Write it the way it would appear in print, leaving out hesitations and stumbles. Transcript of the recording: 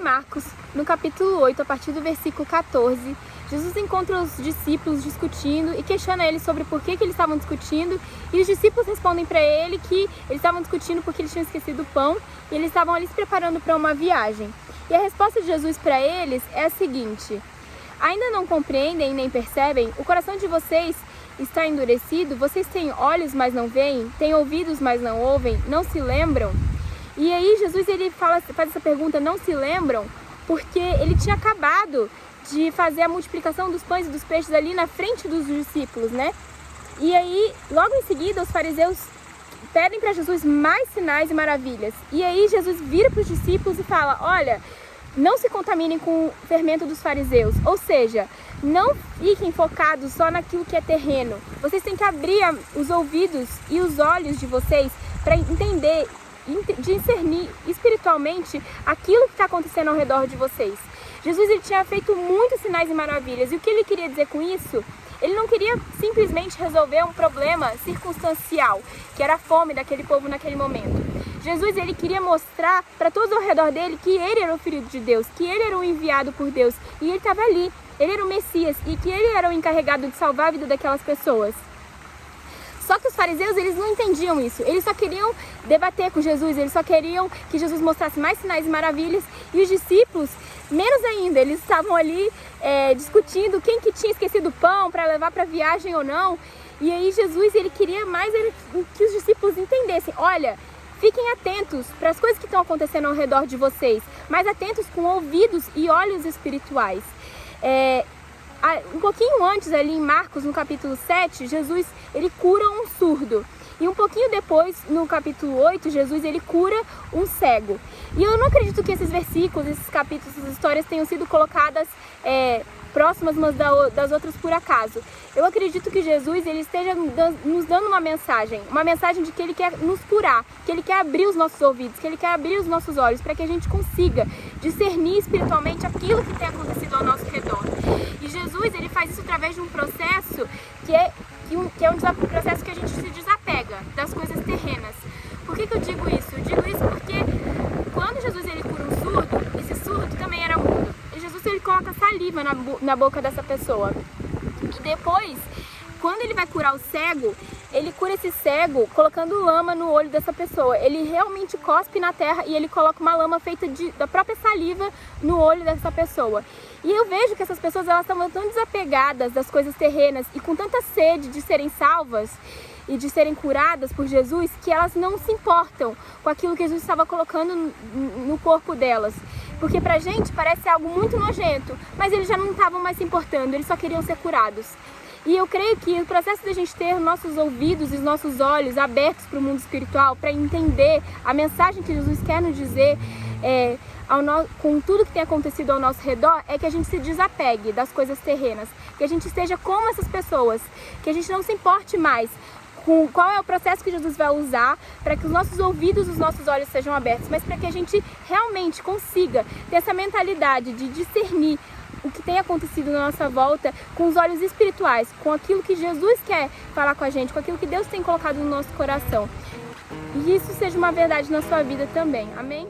Marcos, no capítulo 8, a partir do versículo 14, Jesus encontra os discípulos discutindo e questiona eles sobre por que eles estavam discutindo, e os discípulos respondem para ele que eles estavam discutindo porque eles tinham esquecido o pão e eles estavam ali se preparando para uma viagem. E a resposta de Jesus para eles é a seguinte: ainda não compreendem nem percebem? O coração de vocês está endurecido? Vocês têm olhos, mas não veem? Têm ouvidos, mas não ouvem? Não se lembram? E aí Jesus ele faz essa pergunta, não se lembram? Porque ele tinha acabado de fazer a multiplicação dos pães e dos peixes ali na frente dos discípulos, né? E aí, logo em seguida, os fariseus pedem para Jesus mais sinais e maravilhas. E aí Jesus vira para os discípulos e fala: olha, não se contaminem com o fermento dos fariseus. Ou seja, não fiquem focados só naquilo que é terreno. Vocês têm que abrir os ouvidos e os olhos de vocês para entender, discernir espiritualmente aquilo que está acontecendo ao redor de vocês. Jesus ele tinha feito muitos sinais e maravilhas. E o que ele queria dizer com isso? Ele não queria simplesmente resolver um problema circunstancial, que era a fome daquele povo naquele momento. Jesus ele queria mostrar para todos ao redor dele que ele era o Filho de Deus, que ele era o enviado por Deus, e ele estava ali, ele era o Messias, e que ele era o encarregado de salvar a vida daquelas pessoas. Só que os fariseus, eles não entendiam isso. Eles só queriam debater com Jesus, eles só queriam que Jesus mostrasse mais sinais e maravilhas. E os discípulos, menos ainda, eles estavam ali discutindo quem que tinha esquecido o pão para levar para a viagem ou não. E aí Jesus, ele queria mais que os discípulos entendessem: olha, fiquem atentos para as coisas que estão acontecendo ao redor de vocês, mas atentos com ouvidos e olhos espirituais. Um pouquinho antes, ali em Marcos, no capítulo 7, Jesus ele cura um surdo. E um pouquinho depois, no capítulo 8, Jesus ele cura um cego. E eu não acredito que esses versículos, esses capítulos, essas histórias tenham sido colocadas próximas umas das outras por acaso. Eu acredito que Jesus ele esteja nos dando uma mensagem de que ele quer nos curar, que ele quer abrir os nossos ouvidos, que ele quer abrir os nossos olhos, para que a gente consiga discernir espiritualmente aquilo que tem acontecido ao nosso redor. E Jesus ele faz isso através de um processo que é um processo que a gente se desapega das coisas terrenas. Por que eu digo isso? Eu digo isso porque quando Jesus ele cura um surdo, esse surdo também era mudo. E Jesus ele coloca saliva na boca dessa pessoa. E depois, quando ele vai curar o cego, ele cura esse cego colocando lama no olho dessa pessoa. Ele realmente cospe na terra e ele coloca uma lama feita da própria saliva no olho dessa pessoa. E eu vejo que essas pessoas elas estavam tão desapegadas das coisas terrenas e com tanta sede de serem salvas e de serem curadas por Jesus, que elas não se importam com aquilo que Jesus estava colocando no corpo delas. Porque pra gente parece algo muito nojento, mas eles já não estavam mais se importando, eles só queriam ser curados. E eu creio que o processo da gente ter nossos ouvidos e os nossos olhos abertos para o mundo espiritual, para entender a mensagem que Jesus quer nos dizer com tudo que tem acontecido ao nosso redor, é que a gente se desapegue das coisas terrenas, que a gente esteja como essas pessoas, que a gente não se importe mais com qual é o processo que Jesus vai usar para que os nossos ouvidos e os nossos olhos sejam abertos, mas para que a gente realmente consiga ter essa mentalidade de discernir o que tem acontecido na nossa volta com os olhos espirituais, com aquilo que Jesus quer falar com a gente, com aquilo que Deus tem colocado no nosso coração. E isso seja uma verdade na sua vida também. Amém?